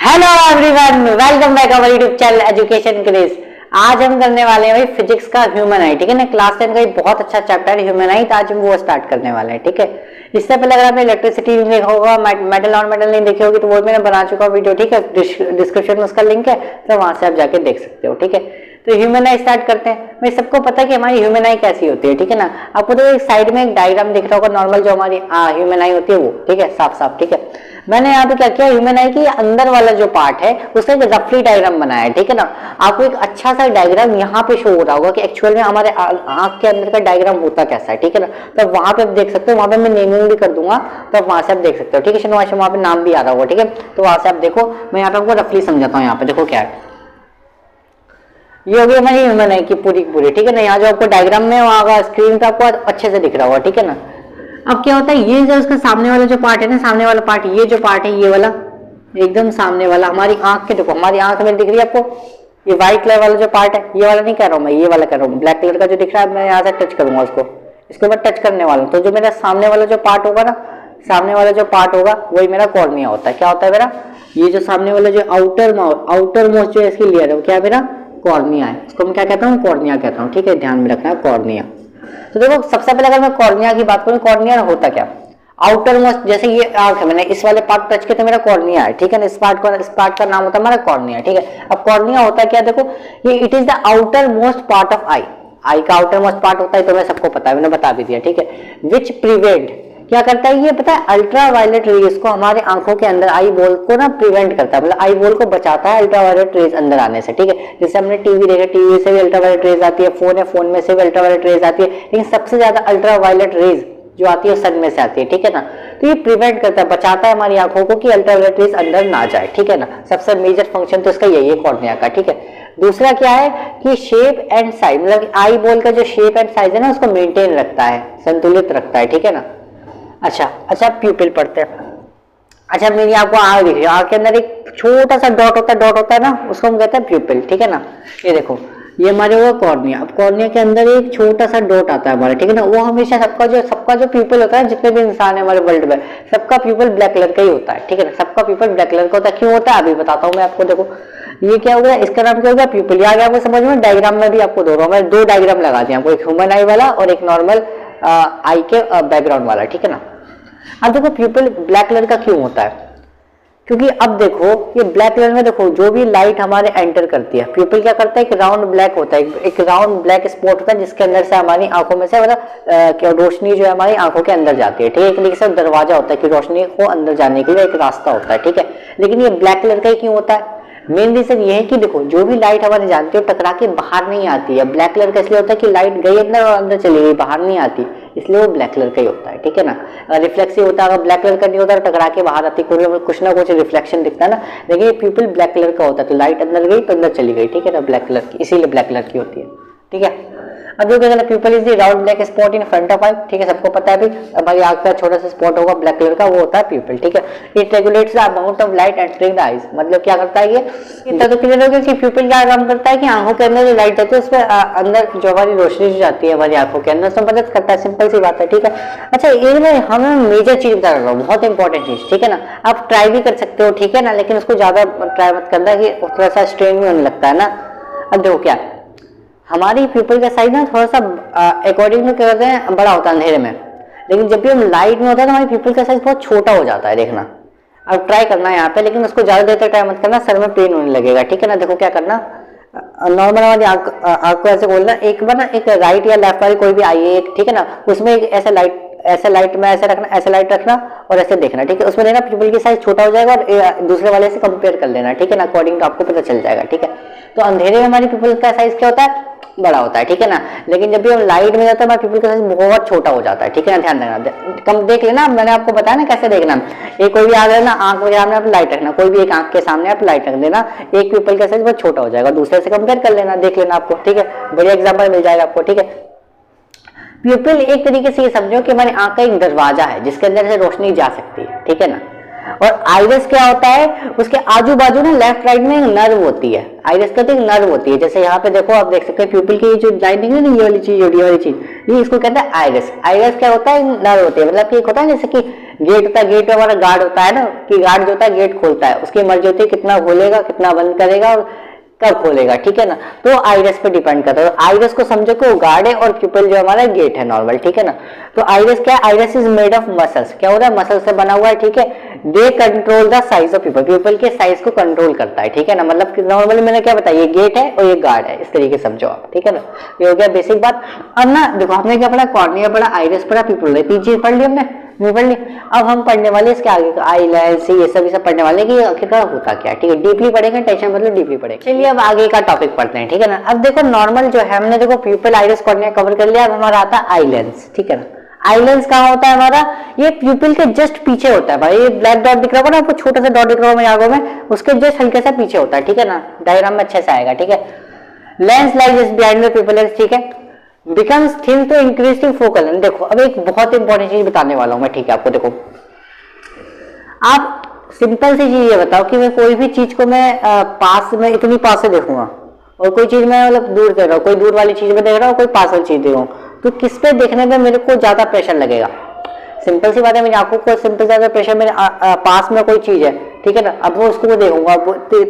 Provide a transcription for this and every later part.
Hello everyone, welcome back our YouTube channel education craze. आज हम करने वाले हैं भाई फिजिक्स का ह्यूमन आई। ठीक है ना, क्लास 10 का एक बहुत अच्छा चैप्टर है ह्यूमन आई, तो आज हम वो स्टार्ट करने वाले हैं। ठीक है, इससे पहले अगर आपने इलेक्ट्रिसिटी नहीं देखा होगा, मेटल और मेटल नहीं देखी होगी, तो वो मैंने बना चुका वीडियो। ठीक है, डिस्क्रिप्शन में उसका लिंक है, तो वहां से आप जाके देख सकते हो। ठीक है, तो ह्यूमन आई स्टार्ट करते हैं। भाई सबको पता है कि हमारी ह्यूमन आई कैसी होती है। ठीक है ना, आपको तो एक साइड में एक डायग्राम दिख रहा होगा नॉर्मल, जो हमारी ह्यूमन आई होती है वो। ठीक है, साफ साफ। ठीक है, मैंने यहाँ पे क्या किया, ह्यूमन आई की अंदर वाला जो पार्ट है उसका एक रफली डायग्राम बनाया है। ठीक है ना, आपको एक अच्छा सा डायग्राम यहाँ पे शो हो रहा होगा कि एक्चुअल में हमारे आंख के अंदर का डायग्राम होता कैसा है। ठीक है ना, तो वहां पे आप देख सकते हो, वहां पे मैं नेमिंग भी कर दूंगा, तो वहां से आप देख सकते हो। ठीक है, वहां पे नाम भी आ रहा होगा। ठीक है, तो वहां से आप देखो, मैं यहाँ पे आपको रफली समझाता हूँ। यहाँ पे देखो क्या है, ये होगी हमारी ह्यूमन आई की पूरी पूरी। ठीक है ना, यहाँ जो आपको डायग्राम में वहां स्क्रीन पे आपको अच्छे से दिख रहा होगा। ठीक है ना, अब क्या होता है, ये जो उसका सामने वाला जो पार्ट है ना, सामने वाला पार्ट, ये जो पार्ट है, ये वाला एकदम सामने वाला हमारी आंख के, देखो हमारी आंख में दिख रही है आपको, ये व्हाइट कलर वाला जो पार्ट है, ये वाला नहीं कह रहा हूँ मैं, ये वाला कह रहा हूँ। ब्लैक कलर का जो दिख रहा है, मैं यहाँ से टच करूंगा उसको, इसको मैं टच करने वाला हूँ, तो जो मेरा सामने वाला जो पार्ट होगा ना, सामने वाला जो पार्ट होगा वही मेरा कॉर्निया होता है। क्या होता है मेरा, ये जो सामने वाला जो आउटर मोस्ट जो इसकी लेयर है, वो क्या है, मेरा कॉर्निया है। उसको मैं क्या कहता हूँ, कॉर्निया कहता हूँ। ठीक है, ध्यान में रखना है, कॉर्निया। तो देखो सबसे पहले अगर मैं कॉर्निया की बात करूं, कॉर्निया होता क्या, आउटर मोस्ट, जैसे ये आंख है, मैंने इस वाले पार्ट टच किया तो मेरा कॉर्निया है। ठीक है ना, इस पार्ट का नाम होता है हमारा कॉर्निया। ठीक है, अब कॉर्निया होता है क्या, देखो ये it is the outer most part of eye. Eye का आउटर मोस्ट पार्ट होता है, तो मैं सबको पता है, मैंने बता भी दिया। ठीक है, विच प्रिवेंट, क्या करता है ये पता है, अल्ट्रा वायलेट रेज को हमारे आंखों के अंदर, आई बॉल को ना प्रिवेंट करता है, मतलब आई बॉल को बचाता है अल्ट्रा वायलेट रेज अंदर आने से। ठीक है, जैसे हमने टीवी देखा, टीवी से भी अल्ट्रा वायलेट रेज आती है, फोन है, फोन में से भी अल्ट्रा वायलेट रेज आती है, लेकिन सबसे ज्यादा अल्ट्रा वायलेट रेज जो आती है सन में से आती है। ठीक है ना, तो ये प्रिवेंट करता है, बचाता है हमारी आंखों को कि अल्ट्रा वायलेट रेज अंदर ना जाए। ठीक है ना, सबसे मेजर फंक्शन तो इसका यही है कॉर्निया का। ठीक है, दूसरा क्या है कि शेप एंड साइज, मतलब आई बॉल का जो शेप एंड साइज है ना, उसको मेंटेन रखता है, संतुलित रखता है। ठीक है ना, अच्छा प्यूपिल पढ़ते हैं। अच्छा, मेरी आपको आंख दिख रही है, आंख के अंदर एक छोटा सा डॉट होता है ना, उसको हम कहते हैं प्यूपिल। ठीक है ना, ये देखो, ये हमारे वो कॉर्निया, अब कॉर्निया के अंदर एक छोटा सा डॉट आता है हमारे। ठीक है ना, वो हमेशा सबका जो प्यूपिल होता है, जितने भी इंसान है हमारे वर्ल्ड में, सबका प्यूपिल ब्लैक कलर का ही होता है। ठीक है ना, सबका प्यूपिल ब्लैक कलर का होता है। क्यों होता है अभी बताता हूँ मैं आपको। देखो ये क्या हो गया, इसका नाम क्या हो गया, प्यूपिल। आ गया आपको समझ में, डायग्राम में भी आपको दो रहा हूँ मैं, दो डायग्राम लगा दिया आपको, एक ह्यूमन आई वाला और एक नॉर्मल आई के बैकग्राउंड वाला। ठीक है ना, अब देखो प्यूपिल ब्लैक कलर का क्यों होता है, क्योंकि अब देखो ये ब्लैक कलर में, देखो जो भी लाइट हमारे एंटर करती है, प्यूपिल क्या करता है, एक राउंड ब्लैक होता है, एक राउंड ब्लैक स्पॉट होता है, जिसके अंदर से हमारी आंखों में से मतलब रोशनी जो है हमारी आंखों के अंदर जाती है। ठीक है, एक तरीके से दरवाजा होता है कि रोशनी को अंदर जाने के लिए एक रास्ता होता है। ठीक है, लेकिन ये ब्लैक कलर का ही क्यों होता है, मेन रीजन ये है कि देखो जो भी लाइट हमारे जानते हो टकरा के बाहर नहीं आती है। ब्लैक कलर का इसलिए होता है कि लाइट गई अंदर और अंदर चली गई, बाहर नहीं आती, इसलिए वो ब्लैक कलर का ही होता है। ठीक है ना, रिफ्लेक्सिव होता है, अगर ब्लैक कलर का नहीं होता तो टकरा के बाहर आती, कुछ ना कुछ रिफ्लेक्शन दिखता है ना, लेकिन ये प्यूपिल ब्लैक कलर का होता है, तो लाइट अंदर गई तो अंदर चली गई। ठीक है ना, ब्लैक कलर की, इसीलिए ब्लैक कलर की होती है। ठीक है, अब जो कहते हैं pupil is the round black spot in front of eye. ठीक है, सबको पता है भाई, हमारी आंख का छोटा सा स्पॉट होगा ब्लैक कलर का, वो होता है प्यूपिल। ठीक है, it regulates the amount of light entering the eyes, मतलब क्या करता है ये, इतना तो क्लियर हो गया कि प्यूपिल क्या काम करता है कि आंखों के अंदर जो लाइट जाती है उसमें अंदर जो हमारी रोशनी जाती है हमारी आंखों के अंदर, तो मदद करता है, सिंपल सी बात है। ठीक है, अच्छा ये मैं हमें मेजर चीज बता रहा हूँ, बहुत इंपॉर्टेंट चीज। ठीक है ना, आप ट्राई भी कर सकते हो। ठीक है ना, लेकिन उसको ज्यादा ट्राई मत करना कि थोड़ा सा स्ट्रेन भी होने लगता है ना। अब देखो क्या, हमारी प्यूपिल का साइज ना थोड़ा सा अकॉर्डिंग टू क्या करते हैं बड़ा होता है अंधेरे में, लेकिन जब भी हम लाइट में होता है तो हमारी प्यूपिल का साइज बहुत छोटा हो जाता है। देखना, अब ट्राई करना है यहाँ पे, लेकिन उसको ज्यादा देर तक ट्राई मत करना, सर में पेन होने लगेगा। ठीक है ना, देखो क्या करना, नॉर्मल हमारी आंख को ऐसे खोलना, एक बार ना एक राइट या लेफ्ट वाली कोई भी आई है एक, ठीक है ना, उसमें एक ऐसा लाइट में ऐसे रखना, ऐसे लाइट रखना और ऐसे देखना। ठीक है, उसमें देखना प्यूपिल की साइज छोटा हो जाएगा और दूसरे वाले से कंपेयर कर लेना। ठीक है ना, अकॉर्डिंग तो आपको पता चल जाएगा। ठीक है, तो अंधेरे में हमारी प्यूपिल का साइज क्या होता है, बड़ा होता है। ठीक है ना, लेकिन जब भी हम लाइट में जाते हैं हमारे प्यूपिल का साइज बहुत छोटा हो जाता है। ठीक है ना, ध्यान देना, कम देख लेना, मैंने आपको बताया ना कैसे देखना। एक कोई भी आ गया ना, आंख के सामने आप लाइट रखना, कोई भी एक आंख के सामने आप लाइट रख देना, एक प्यूपिल का साइज बहुत छोटा हो जाएगा, दूसरे से कंपेयर कर लेना, देख लेना आपको। ठीक है, बढ़िया एग्जाम्पल मिल जाएगा आपको। ठीक है, प्यूपिल एक तरीके से ये समझो कि हमारी आंख का एक दरवाजा है जिसके अंदर से रोशनी जा सकती है। ठीक है ना, और आइरिस क्या होता है, उसके आजू बाजू ना लेफ्ट राइट में एक नर्व होती है, आइरिस का तो एक नर्व होती है। जैसे यहाँ पे देखो आप देख सकते हैं प्यूपिल की जो लाइन दिख रही है, ये वाली चीज, ये वाली चीज, ये इसको कहते हैं आइरिस। आइरिस क्या होता है, नर्व होती है, मतलब कि एक होता है जैसे कि गेट होता है, गेट में हमारा गार्ड होता है ना, कि गार्ड जो होता है गेट खोलता है, उसकी मर्जी होती है कितना खोलेगा कितना बंद करेगा और कब खोलेगा, ठीक है ना। तो आइरिस पे डिपेंड करता है। तो आइरिस को समझो कि वो गार्ड है और प्यूपिल जो हमारा गेट है नॉर्मल, ठीक है ना। तो आइरिस क्या है, iris is made of muscles, क्या होता है, मसल से बना हुआ है, ठीक है। They control the size of प्यूपिल, प्यूपिल के साइज को कंट्रोल करता है, ठीक है ना। मतलब नॉर्मली मैंने क्या बताया, ये गेट है और ये गार्ड है, इस तरीके से समझो आप, ठीक है ना। ये हो गया बेसिक बात। अब ना देखो आपने क्या पढ़ा, कॉर्निया पढ़ा, आइरिस पढ़ा, प्यूपिल, तीन चीज पढ़ ली हमने, नहीं पढ़ ली। अब हम पढ़ने वाले इसके आगे का आई लेंस ये सब पढ़ने वाले कि आखिरकार होता क्या, ठीक है। डीपली पढ़ेंगे, टेंशन मतलब डीपली पढ़ेंगे। चलिए अब आगे का टॉपिक पढ़ते हैं, ठीक है ना। अब देखो नॉर्मल जो है हमने देखो प्यूपिल आइरिस कॉर्निया कवर कर लिया, अब हमारा आता है आई लेंस, ठीक है ना। आई लेंस कहाँ होता है हमारा, ये प्यूपिल के जस्ट पीछे होता है भाई, ये ब्लैक डॉट दिख रहा होगा ना आपको, छोटा सा डॉट दिख रहा होगा मेरी आंखों में, उसके जस्ट हल्के सा पीछे होता है, ठीक है ना। डायग्राम में अच्छे से आएगा, ठीक है। Lens lies behind the pupil, ठीक है। Becomes thin to increase the focal length. देखो अब एक बहुत इंपॉर्टेंट चीज बताने वाला हूं मैं, ठीक है आपको। देखो आप सिंपल सी चीज ये बताओ कि मैं कोई भी चीज को मैं पास में इतनी पास से देखूंगा और कोई चीज मैं मतलब दूर कर रहा हूँ, कोई दूर वाली चीज में देख रहा हूँ, कोई पास वाली चीज देख रहा हूँ, तो किस पे देखने में मेरे को ज्यादा प्रेशर लगेगा। सिंपल सी बात है, मेरी आंखों को सिंपल ज्यादा प्रेशर मेरे पास में कोई चीज है, ठीक है ना। अब वो उसको देखूंगा,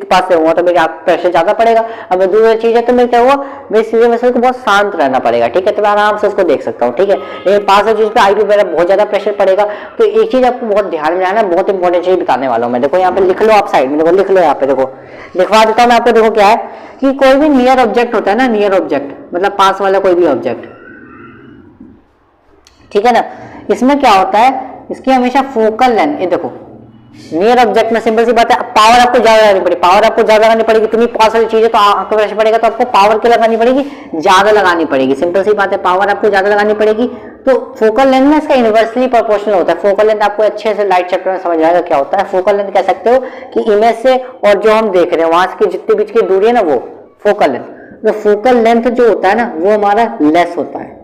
पास से होगा तो मेरे प्रेशर ज्यादा पड़ेगा। अब मैं दूर वाली चीज है तो मैं क्या हुआ, मेरे सीधे मसल को बहुत शांत रहना पड़ेगा, ठीक है। तो मैं आराम से उसको देख सकता हूँ, ठीक है। लेकिन पास वाली चीज पे आई पे मेरा बहुत ज्यादा प्रेशर पड़ेगा। तो एक चीज आपको बहुत ध्यान में रहना, बहुत इंपॉर्टेंट चीज बताने वाला हूँ मैं। देखो यहाँ पे लिख लो आप साइड में, देखो लिख लो यहाँ पे, देखो लिखवा देता हूँ मैं आपको। देखो क्या है कि कोई भी नियर ऑब्जेक्ट होता है ना, नियर ऑब्जेक्ट मतलब पास वाला कोई भी ऑब्जेक्ट, ठीक है ना। इसमें क्या होता है, इसकी हमेशा फोकल लेंथ, ये देखो नियर ऑब्जेक्ट में सिंपल सी बात है, पावर आपको ज्यादा लगानी पड़ेगी, पावर आपको ज्यादा लगानी पड़ेगी। इतनी पास वाली चीज है तो आंखों में पड़ेगा, तो आपको पावर क्या लगानी पड़ेगी, ज्यादा लगानी पड़ेगी। सिंपल सी बात है, पावर आपको ज्यादा लगानी पड़ेगी। तो फोकल लेंथ में इसका इनवर्सली प्रोपोर्शनल होता है। फोकल लेंथ आपको अच्छे से लाइट चैप्टर में समझ आएगा क्या होता है। फोकल लेंथ कह सकते हो कि इमेज से और जो हम देख रहे हैं वहां की जितने बीच की दूरी है ना, वो फोकल लेंथ। तो फोकल लेंथ जो होता है ना, वो हमारा लेस होता है।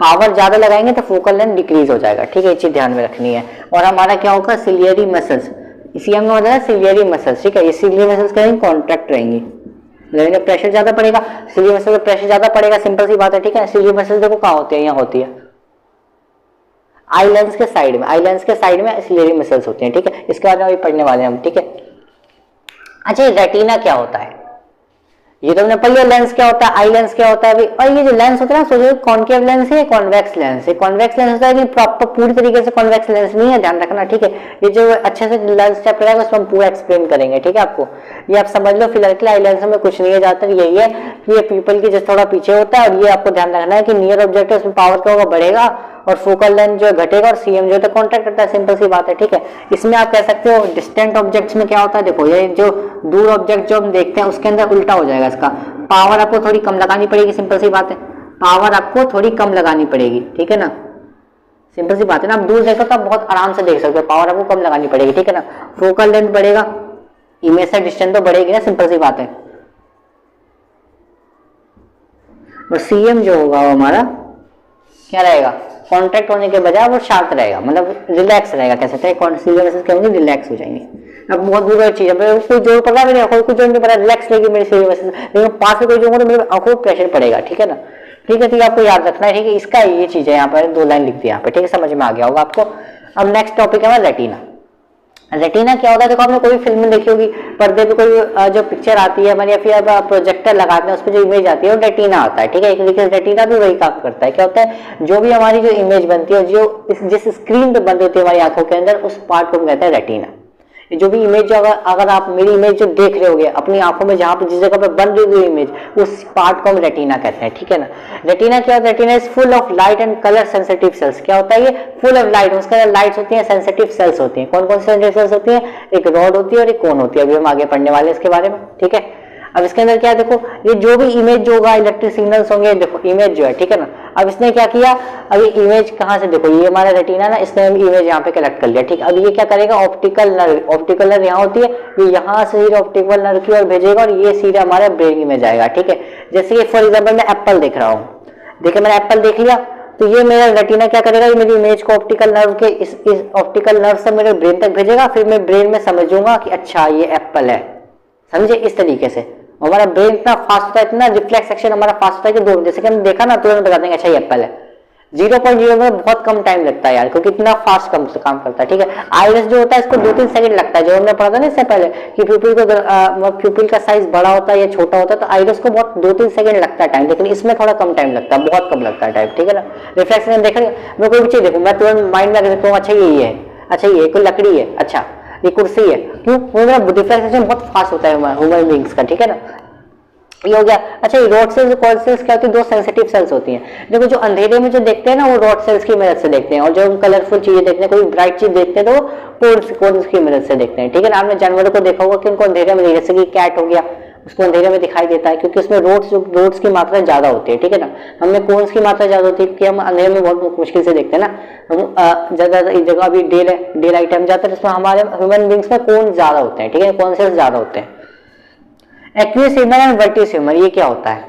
पावर ज्यादा लगाएंगे तो फोकल लेंथ डिक्रीज हो जाएगा, ठीक है। ये चीज ध्यान में रखनी है। और हमारा क्या होगा, सिलियरी मसल्स, इसी हमने बताया सिलियरी मसल्स, ठीक है। ये सिलियरी मसल्स करेंगे कॉन्ट्रैक्ट रहेंगी, लेकिन प्रेशर ज्यादा पड़ेगा, सिलियरी मसल पे प्रेशर ज्यादा पड़ेगा, सिंपल सी बात है, ठीक है। सिलियरी मसल्स देखो कहाँ होती है, यहाँ होती है आई लेंस के साइड में, आई लेंस के साइड में सिलियरी मसल्स होती हैं, ठीक है। इसके बाद में अभी पढ़ने वाले हैं हम, ठीक है। अच्छा रेटिना क्या होता है, ये तो हमने पढ़ लिया। लेंस क्या होता है, आई लेंस क्या होता है अभी। और ये जो लेंस होता है ना, सोचो कॉन्केव लेंस है, कॉन्वेक्स लेंस है। कॉन्वेक्स लेंस होता है कि प्रॉपर पूरी तरीके से कॉन्वेक्स लेंस नहीं है, ध्यान रखना, ठीक है। ये जो अच्छे से लेंस चैप्टर है उसमें हम पूरा एक्सप्लेन करेंगे, ठीक है। आपको ये आप समझ लो फिलहाल के लिए, आई लेंस में कुछ नहीं है, ज्यादातर यही है कि ये पीपल की जैसे थोड़ा पीछे होता है। और ये आपको ध्यान रखना है कि नियर ऑब्जेक्ट है उसमें पावर क्या होगा, बढ़ेगा, और फोकल लेंथ जो घटेगा, और सीएम जो है कॉन्ट्रैक्ट करता है, सिंपल सी बात है, ठीक है। इसमें आप कह सकते हो डिस्टेंट ऑब्जेक्ट्स में क्या होता है, देखो ये जो दूर ऑब्जेक्ट जो हम देखते हैं उसके अंदर उल्टा हो जाएगा इसका, पावर आपको थोड़ी कम लगानी पड़ेगी, सिंपल सी बात है। पावर आपको थोड़ी कम लगानी पड़ेगी, ठीक है ना, सिंपल सी बात है ना। आप दूर देखो तो आप बहुत आराम से देख सकते हो, पावर आपको कम लगानी पड़ेगी, ठीक है ना। फोकल लेंथ बढ़ेगा, इमेज से डिस्टेंस तो बढ़ेगी ना, सिंपल सी बात है। और सीएम जो होगा वो हमारा क्या रहेगा, कॉन्ट्रैक्ट होने के बजाय वो शार्प रहेगा, मतलब रिलैक्स रहेगा, कह सकते हैं। सीरियस क्या होंगे, रिलैक्स हो जाएंगे। अब बहुत बुरी चीज है, कोई जोर पड़ रहा है मेरी आंखों, कुछ जोर नहीं पड़ा, रिलैक्स रहेगी मेरी सीरियस, लेकिन पास में कोई जो होगा तो मेरे आंखों में प्रेशर पड़ेगा, ठीक है ना, ठीक है। तो आपको याद रखना है, ठीक है। इसका ये चीज है, यहाँ पर 2 लाइन लिख दी यहाँ पे, ठीक है, समझ में आ गया होगा आपको। अब नेक्स्ट टॉपिक है रेटिना। रेटिना क्या होता है, देखो आपने कोई फिल्म में देखी होगी, पर्दे पे कोई जो पिक्चर आती है हमारी, या फिर आप प्रोजेक्टर लगाते हैं उस पर जो इमेज आती है वो रेटिना आता है, ठीक है। एक तरीके से रेटिना भी वही काम करता है। क्या होता है, जो भी हमारी जो इमेज बनती है, जो जिस स्क्रीन पे बंद होती है हमारी आंखों के अंदर, उस पार्ट को हम कहते हैं रेटिना। जो भी इमेज जो अगर आप मेरी इमेज जो देख रहे होगे अपनी आंखों में, जहां पे जिस जगह पे बन रही हुई इमेज, उस पार्ट को हम रेटिना कहते हैं, ठीक है ना। रेटिना क्या होता है, retina is full of light and colour sensitive sales. क्या होता है ये, फुल ऑफ लाइट, उसके अंदर लाइट्स होती हैं, सेंसिटिव सेल्स होती हैं। कौन कौन सी सेंसिटिव सेल्स होती हैं, एक रॉड होती है और एक कोन होती है, अभी हम आगे पढ़ने वाले इसके बारे में, ठीक है। अब इसके अंदर क्या है, देखो ये जो भी इमेज जो होगा, इलेक्ट्रिक सिग्नल्स होंगे, देखो इमेज जो है, ठीक है ना। अब इसने क्या किया, अभी इमेज कहाँ से, देखो ये हमारा रेटिना ना, इसने इमेज यहाँ पे कलेक्ट कर लिया, ठीक। अब ये क्या करेगा, ऑप्टिकल नर्व, ऑप्टिकल नर्व यहाँ होती है, ये यहाँ से सीधे ऑप्टिकल नर्व की ओर भेजेगा और ये सीधे हमारे ब्रेन में जाएगा, ठीक है। जैसे कि फॉर एग्जाम्पल मैं एप्पल देख रहा हूँ, देखिए मैंने एप्पल देख लिया, तो ये मेरा रेटिना क्या करेगा, ये मेरी इमेज को ऑप्टिकल नर्व के इस ऑप्टिकल नर्व से मेरे ब्रेन तक भेजेगा, फिर मैं ब्रेन में समझूंगा कि अच्छा ये एप्पल है, समझे, इस तरीके से। हमारा ब्रेन इतना फास्ट होता है, इतना रिफ्लेक्स एक्शन हमारा फास्ट होता है कि जैसे कि हमने देखा ना तुरंत बता देंगे अच्छा ये एप्पल है। 0.0 में बहुत कम टाइम लगता है यार, क्योंकि इतना फास्ट काम करता है, ठीक है। आइरिस जो होता है इसको 2-3 सेकंड लगता है, जो हमने पढ़ा था ना इससे पहले कि प्यूपिल का साइज बड़ा होता है या छोटा होता है, तो आइरिस को बहुत 2-3 सेकंड लगता है टाइम, लेकिन इसमें थोड़ा कम टाइम लगता है, बहुत कम लगता है टाइम, ठीक है ना। रिफ्लेक्शन देखेंगे, मैं कोई भी चीज देखूँ मैं तुरंत माइंड में देखता हूँ, अच्छा ये है, अच्छा ये कोई लकड़ी है, अच्छा ये कुर्सी है, क्यों? मेरा रिफ्लेक्शन बहुत फास्ट होता है ह्यूमन बीइंग्स का, ठीक है ना। ये हो गया। अच्छा ये रॉड सेल्स कॉर्ड सेल्स क्या होती है? दो सेंसिटिव सेल्स होती हैं। देखो जो अंधेरे में जो देखते हैं ना वो रॉड सेल्स की मदद से देखते हैं, और जो हम कलरफुल चीजें देखते हैं, कोई ब्राइट चीज देखते हैं तो वो कोन्स की मदद से देखते हैं, ठीक है ना। आपने जानवरों को देखा होगा कि उनको अंधेरे में, जैसे कि कैट हो गया, उसको अंधेरे में दिखाई देता है क्योंकि उसमें रोड्स की मात्रा ज्यादा होती है, ठीक है ना। हमें कोन्स की मात्रा ज्यादा होती है क्योंकि हम अंधेरे में बहुत मुश्किल से देखते हैं ना। हम ज्यादा जगह अभी डे लाइट टाइम जाता है जिसमें हमारे ह्यूमन बींग्स में कोन ज्यादा होते हैं, ठीक है, कोन सेल्स ज्यादा होते हैं। एक्वियस ह्यूमर एंड वर्टिस ह्यूमर, ये क्या होता है?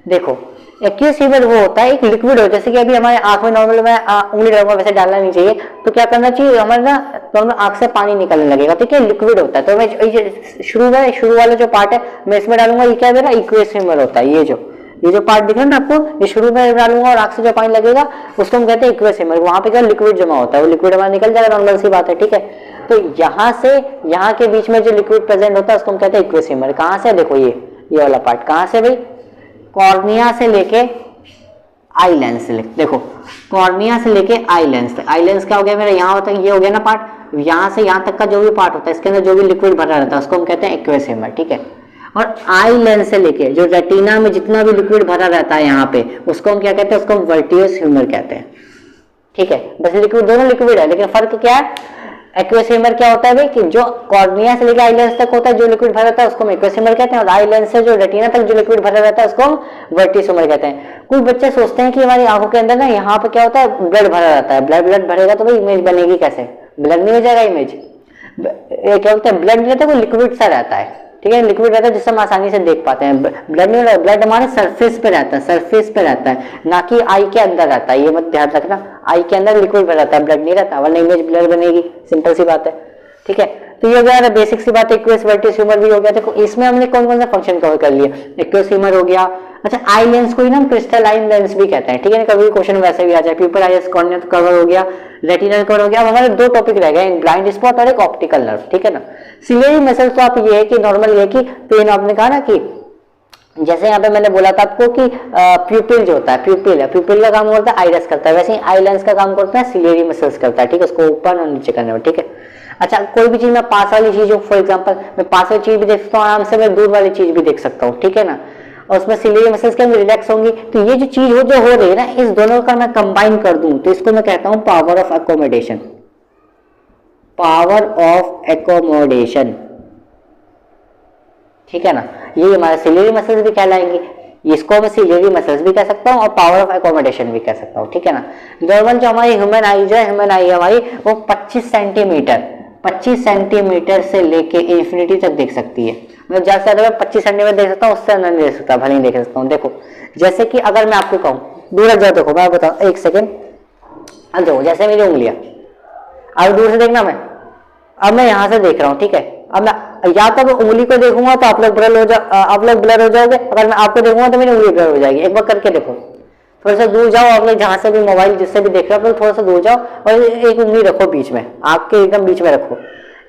देखो एक्वियस ह्यूमर वो होता है एक लिक्विड हो, जैसे कि अभी हमारे आंख में नॉर्मल में उंगली डालूंगा वैसे डालना नहीं चाहिए, तो क्या करना चाहिए हमारे ना नॉर्मल आंख से पानी निकलने लगेगा, ठीक है, लिक्विड होता है। तो मैं शुरू वाला जो पार्ट है मैं इसमें डालूंगा, ये क्या मेरा एक्वियस ह्यूमर होता है। ये जो पार्ट दिख रहा है ना आपको, ये शुरू में डालूंगा और आंख से जो पानी लगेगा उसको हम कहते हैं एक्वियस ह्यूमर। वहां पे क्या लिक्विड जमा होता है, वो लिक्विड हमारा निकल जाएगा, नॉर्मल सी बात है, ठीक है। तो यहाँ से यहाँ के बीच में जो लिक्विड प्रेजेंट होता है उसको हम कहते हैं एक्वियस ह्यूमर। कहाँ से? देखो ये वाला पार्ट कहाँ से भाई? कॉर्निया से लेके आई लेंस से, देखो कॉर्निया से लेके आई लेंस तक। आई लेंस क्या हो गया मेरा? यहाँ होता है, ये हो गया ना पार्ट, यहाँ से यहाँ तक का जो भी पार्ट होता है इसके अंदर जो भी लिक्विड भरा रहता है उसको हम कहते हैं एक्वियस ह्यूमर, ठीक है। और आई लेंस से लेके जो रेटिना में जितना भी लिक्विड भरा रहता है यहाँ पे उसको हम क्या कहते हैं? उसको हम वर्टियस ह्यूमर कहते हैं, ठीक है। बस लिक्विड, दोनों लिक्विड है, लेकिन फर्क क्या है? एक्वियस ह्यूमर क्या होता है भाई कि जो कॉर्निया से लेकर आई लेंस तक होता है जो लिक्विड भरा रहता है उसको हम एक्वियस ह्यूमर कहते हैं, और आई लेंस से जो रेटिना तक जो लिक्विड भरा रहता है उसको हम वर्टियस ह्यूमर कहते हैं। कुछ बच्चे सोचते हैं कि हमारी आंखों के अंदर ना यहाँ पे क्या होता है? ब्लड भरा रहता है। ब्लड भरेगा तो भाई इमेज बनेगी कैसे? ब्लड नहीं हो जाएगा इमेज। क्या होता है? ब्लड रहता है वो लिक्विड सा रहता है, ठीक है, लिक्विड रहता है जिससे हम आसानी से देख पाते हैं। ब्लड नहीं रहता, ब्लड हमारे सरफेस पे रहता है, सरफेस पे रहता है, ना कि आई के अंदर रहता है, ये मत ध्यान रखना। आई के अंदर लिक्विड रहता है, ब्लड नहीं रहता, वरना इमेज ब्लर बनेगी, सिंपल सी बात है, ठीक है। तो ये हो गया बेसिक सी बात, एक्वियस वर्टियस ह्यूमर भी हो गया। देखो इसमें हमने कौन कौन सा फंक्शन कवर कर लिया? एक्वियस ह्यूमर हो गया। अच्छा आई लेंस को ही ना क्रिस्टलाइन लेंस भी कहते हैं, ठीक है ना, कभी क्वेश्चन वैसे भी आ जाए। प्यूपिल आइरिस कॉर्निया कवर हो गया, रेटिनल कवर हो गया। अब हमारे दो टॉपिक रह गए, ब्लाइंड स्पॉट और एक ऑप्टिकल नर्व, ठीक है ना। सिलियरी मसल्स तो आप ये है कि नॉर्मल ये है कि पेन, आपने कहा ना कि जैसे यहाँ पे मैंने बोला था आपको कि प्यूपिल जो होता है, प्यूपिल का काम करता है आइरिस करता है, वैसे ही आई लेंस का काम करता है सिलियरी मसल्स करता है, ठीक है, उसको ऊपर और नीचे करने में, ठीक है। अच्छा कोई भी चीज मैं पास वाली चीज हो, फॉर एग्जांपल मैं पास वाली चीज भी देख सकता हूँ आराम से, मैं दूर वाली चीज भी देख सकता हूँ, ठीक है ना, और उसमें सिलियरी मसल्स के अंदर रिलैक्स होंगी। तो ये जो चीज जो हो रही है ना, इस दोनों का मैं कंबाइन कर दूं तो इसको मैं कहता हूँ power of accommodation, power of accommodation, ठीक है ना। ये हमारे सिलियरी मसल्स भी कहलाएंगे, इसको मैं सिलियरी मसल्स भी कह सकता हूँ और पावर ऑफ एकोमोडेशन भी कह सकता हूँ, ठीक है ना। नॉर्मल जो हमारी ह्यूमन आई जो है, ह्यूमन आई हमारी वो 25 सेंटीमीटर से लेके इंफिनिटी तक देख सकती है। मैं ज्यादा से ज्यादा 25 सेंटीमीटर देख सकता हूँ, उससे अंदर नहीं देख सकता, भले ही देख सकता हूँ। देखो जैसे कि अगर मैं आपको कहूँ दूर जाओ, देखो मैं बताऊँ, एक सेकेंड, अब देखो जैसे मेरी उंगलियां, अब दूर से देखना, अब मैं यहाँ से देख रहा हूँ, ठीक है। अब मैं या तो उंगली को देखूंगा तो आप लोग ब्लर हो जाओगे, अगर मैं आपको देखूंगा तो मेरी उंगली ब्लर हो जाएगी। एक बार करके देखो, थोड़ा सा दूर जाओ, आप लोग जहां से भी मोबाइल जिससे भी देख रहे हो थोड़ा सा दूर जाओ और एक उंगली रखो बीच में, आपके एकदम बीच में रखो।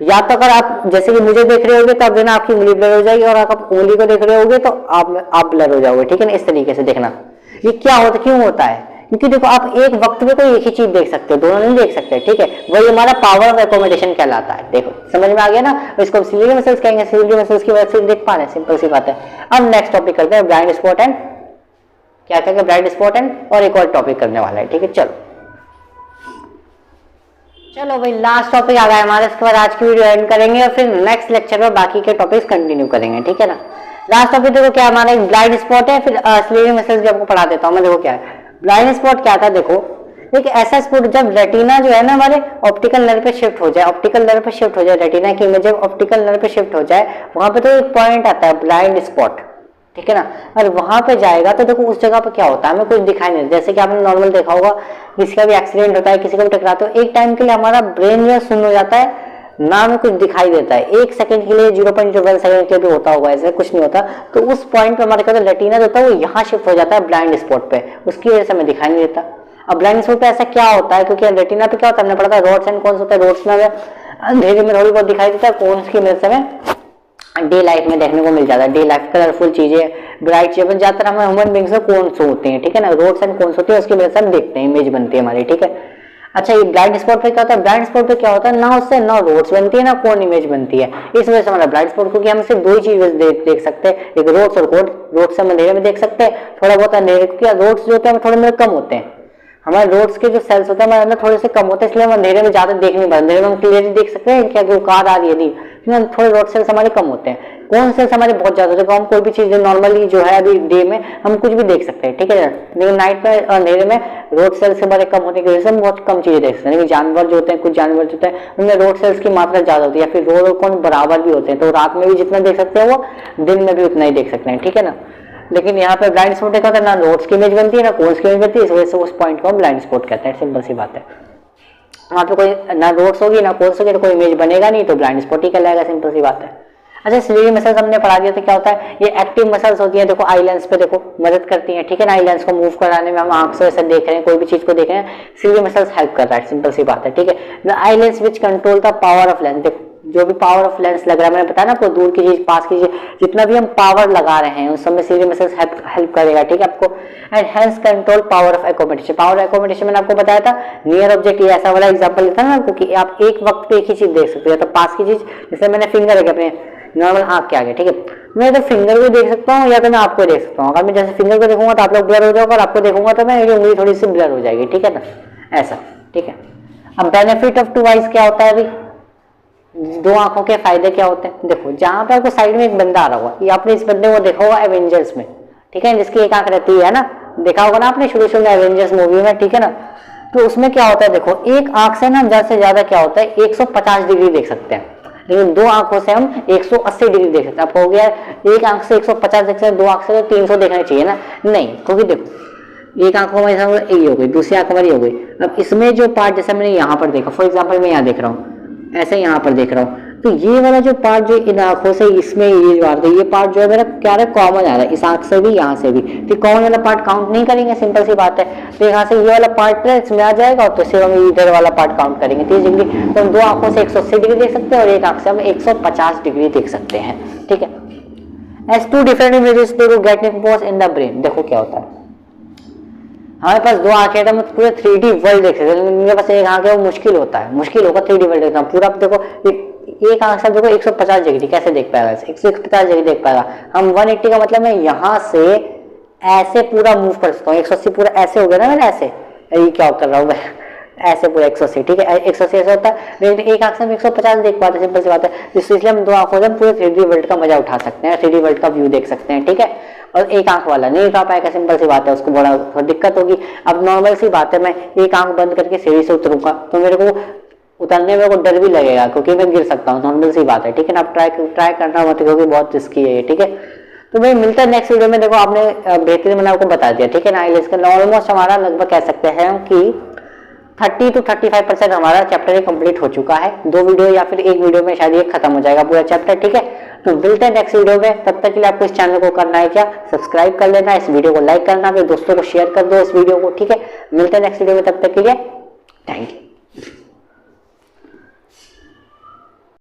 या तो अगर आप जैसे कि मुझे देख रहे होगे तो अब आपकी उंगली ब्लर हो जाएगी, और आप उंगली को देख रहे होगे तो आप ब्लर हो जाओगे, ठीक है ना। इस तरीके से देखना। ये क्या होता, क्यों होता है? क्योंकि देखो आप एक वक्त में कोई एक ही चीज देख सकते हो, दोनों नहीं देख सकते, ठीक है। वही हमारा पावर ऑफ एकोमोडेशन कहलाता है। देखो समझ में आ गया ना, इसको सिलियरी मसल्स कहेंगे, सिलियरी मसल्स की वजह से देख पा रहे हैं, सिंपल सी बात है। अब नेक्स्ट टॉपिक करते हैं ब्लाइंड स्पॉट एंड, क्या कहेंगे, ब्लाइंड स्पॉट एंड, और एक और टॉपिक करने वाला है, ठीक है। चलो भाई लास्ट टॉपिक आ गया हमारे, इसके बाद आज की वीडियो एंड करेंगे और फिर नेक्स्ट लेक्चर में बाकी के टॉपिक्स कंटिन्यू करेंगे, ठीक है ना। लास्ट टॉपिक देखो क्या हमारा एक ब्लाइंड स्पॉट है, फिर सिलियरी मसल्स भी आपको पढ़ा देता हूँ मैं। देखो क्या है ब्लाइंड स्पॉट, क्या था, देखो एक ऐसा स्पॉट जब रेटिना जो है ना हमारे ऑप्टिकल नर्व पे शिफ्ट हो जाए, रेटिना की इमेज जब ऑप्टिकल नर्व पे शिफ्ट हो जाए, वहां पे तो एक पॉइंट आता है ब्लाइंड स्पॉट, ठीक है ना। और वहां पे जाएगा तो देखो उस जगह पे क्या होता है, हमें कुछ दिखाई नहीं देता। जैसे कि आपने नॉर्मल देखा होगा, किसी का भी एक्सीडेंट होता है, किसी को भी टकराते हो, एक टाइम के लिए हमारा ब्रेन जो सुन्न हो जाता है, ना हमें कुछ दिखाई देता है, एक सेकंड के लिए 0.01 सेकंड के लिए भी होता होगा, ऐसे कुछ नहीं होता। तो उस पॉइंट पे हमारे क्या रेटिना जो होता है वो यहाँ शिफ्ट हो जाता है ब्लाइंड स्पॉट पे, उसकी वजह से हमें दिखाई नहीं देता। अब ब्लाइंड स्पॉट पे ऐसा क्या होता है, क्योंकि रेटिना पे क्या होता है हमने पढ़ा था, रोड्स एंड कोन्स होता है, रोड्स में हमें अंधेरे में थोड़ी बहुत दिखाई देता है, कोन्स की मदद से हमें डे लाइफ में देखने को मिल जाता है, डे लाइफ कलरफुल चीजें, ब्राइट चीजें, ज्यादातर हमें ह्यूमन बींग्स में कोन्स होते हैं, ठीक है ना, रोड्स एंड कोन्स होती है, उसकी वजह से हम देखते हैं, इमेज बनती है हमारी, ठीक है। अच्छा, ये ब्लाइंड स्पॉट पे क्या होता है, ब्लाइंड स्पॉट पे क्या होता है, ना उससे ना रोड्स बनती है ना कोन इमेज बनती है, इस वजह से हमारा ब्लाइंड स्पॉट, क्योंकि हम सिर्फ दो ही चीजें देख सकते हैं, एक रोड्स और कोन। रोड्स से हम अंधेरे में देख सकते हैं, थोड़ा बहुत अंधेरे, क्योंकि रोड्स जो होते हैं थोड़े मेरे कम होते हैं, हमारे रोड्स के जो सेल्स होते हैं हमारे अंदर थोड़े से कम होते हैं, इसलिए हम अंधेरे में ज्यादा देख नहीं पाते, अंधेरे में हम क्लियरली देख सकते हैं क्या वो कार आ रही है, नहीं, थोड़े रोड सेल्स हमारे कम होते हैं, कौन सेल्स हमारे बहुत ज्यादा होते हैं, हम कोई भी चीज नॉर्मली जो है अभी डे में हम कुछ भी देख सकते हैं, ठीक है, लेकिन नाइट में अंधेरे में रोड सेल्स हमारे कम होने की वजह से हम बहुत कम चीजें देख सकते हैं। लेकिन जानवर जो होते हैं, कुछ जानवर जो होते हैं उनमें रोड सेल्स की मात्रा ज्यादा होती है, या फिर रोड और कौन बराबर भी होते हैं, तो रात में भी जितना देख सकते हैं वो दिन में भी उतना ही देख सकते हैं, ठीक है ना। लेकिन यहाँ पे ब्लाइंड स्पॉट का ना रोड्स की इमेज बनती है ना कोन्स की इमेज बनती है, इस वजह से उस पॉइंट को हम ब्लाइंड स्पॉट कहते हैं, सिंपल सी बात है। वहाँ पे कोई ना रोड्स होगी ना कोन्स होगी तो कोई इमेज बनेगा नहीं, तो ब्लाइंड स्पॉट ही कहलाएगा, सिंपल सी बात है। अच्छा, स्लीवी मसल्स हमने पढ़ा दिया, तो क्या होता है, ये एक्टिव मसल्स होती है, देखो आई लेंस पे देखो मदद करती है, ठीक है ना, आई लेंस को मूव कराने में, हम आंख से ऐसे देख रहे हैं, कोई भी चीज को देख रहे हैं, स्लीवी मसल्स हेल्प कर रहा है, सिंपल सी बात है, ठीक है। The eye lens which control the power of lens, देखो जो भी पावर ऑफ लेंस लग रहा है, मैंने बताया ना आपको, दूर की चीज पास की चीज, जितना भी हम पावर लगा रहे हैं उस समय स्लीवी मसल्स हेल्प करेगा, ठीक है आपको। And hence control power of accommodation, power of accommodation मैंने आपको बताया था, नियर ऑब्जेक्ट, ये ऐसा वाला एग्जांपल लेता है ना आपको कि आप एक वक्त पे एक ही चीज देख सकते हो, तो पास की चीज, जैसे मैंने फिंगर रखे अपने नॉर्मल आंख के आगे, ठीक है, मैं तो फिंगर को देख सकता हूँ या तो मैं आपको देख सकता हूँ, अगर मैं जैसे फिंगर को देखूंगा तो आप लोग ब्लर हो जाओगे, और आपको देखूंगा तो मैं उंगली थोड़ी सी ब्लर हो जाएगी, ठीक है ना, ऐसा, ठीक है। अब बेनिफिट ऑफ टू आइज क्या होता है, अभी दो आंखों के फायदे क्या होते हैं, देखो जहां पे आपको साइड में एक बंदा आ रहा होगा, ये आपने इस बंदे को देखा होगा एवेंजर्स में, ठीक है, जिसकी एक आंख रहती है ना, देखा होगा ना आपने शुरू में एवेंजर्स मूवी में, ठीक है ना, तो उसमें क्या होता है, देखो एक आंख से ना ज्यादा से ज्यादा क्या होता है 150 डिग्री देख सकते हैं, लेकिन दो आंखों से हम 180 डिग्री देख सकते हैं। आपको हो गया एक आंख से 150 देख सकते हैं, दो आंख से तो 300 देखना चाहिए ना, नहीं, क्योंकि देखो एक आंख हमारी ये हो गई, दूसरी आंख हमारी हो गई, अब इसमें जो पार्ट जैसे मैंने यहाँ पर देखा, फॉर एग्जाम्पल मैं यहाँ देख रहा हूँ, ऐसे यहाँ पर देख रहा हूँ, तो ये वाला जो पार्ट जो इन आंखों से इसमें ये पार्ट जो है मेरा क्या है, कॉमन आ रहा है, इस आंख से भी यहाँ से भी, तो कॉमन वाला पार्ट काउंट नहीं करेंगे, सिंपल सी बात है, तो यहाँ से ये वाला पार्ट इसमें आ जाएगा, तो सिर्फ हम इधर वाला पार्ट काउंट करेंगे 30 डिग्री, तो हम दो आंखों से 180 डिग्री देख सकते हैं और एक आंख से हम 150 डिग्री देख सकते हैं, ठीक है। As two different images to get impose in the brain, देखो क्या होता है, हमारे पास दो आंखें हैं, तो पूरे 3D वर्ल्ड देख सकते हैं, मेरे पास एक आंख है वो मुश्किल होता है, मुश्किल होगा 3D वर्ल्ड देखना पूरा, देखो एक आंख से देखो 150 डिग्री कैसे देख पाएगा, 150 डिग्री देख पाएगा, हम 180 का मतलब मैं यहाँ से ऐसे पूरा मूव कर सकता हूँ, 180 पूरा ऐसे हो गया ना, मैंने ऐसे, ये क्या कर रहा हूँ मैं, ऐसे पूरा 180, ठीक है, 180 ऐसे होता है, लेकिन एक आंख से हम 150 देख पाते हैं, सिंपल सी बात है, इसलिए हम दो आंखों से पूरे 3D वर्ल्ड का मजा उठा सकते हैं, 3D वर्ल्ड का व्यू देख सकते हैं, ठीक है। और एक आंख वाला नहीं उठा पाएगा, सिंपल सी बात है, उसको बड़ा दिक्कत होगी। अब नॉर्मल सी बात है, मैं एक आंख बंद करके सीढ़ी से उतरूंगा तो मेरे को उतरने में को डर भी लगेगा, क्योंकि मैं गिर सकता हूँ, नॉर्मल सी बात है, ठीक है ना। आप ट्राई करना मत, क्योंकि बहुत रिस्की है ये, ठीक है। तो भाई मिलता है नेक्स्ट वीडियो में, देखो आपने बेहतरीन मैंने आपको बता दिया, ठीक है ना। इसका ऑलमोस्ट हमारा लगभग कह सकते हैं कि 30 to 35% हमारा चैप्टर ही कंप्लीट हो चुका है, दो वीडियो या फिर एक वीडियो में शायद ये खत्म हो जाएगा पूरा चैप्टर, ठीक है। तो मिलते हैं नेक्स्ट वीडियो में, तब तक के लिए आपको इस चैनल को करना है क्या, सब्सक्राइब कर लेना, इस वीडियो को लाइक करना, फिर दोस्तों को शेयर कर दो इस वीडियो को, ठीक है। मिलते हैं नेक्स्ट वीडियो में, तब तक के लिए थैंक यू।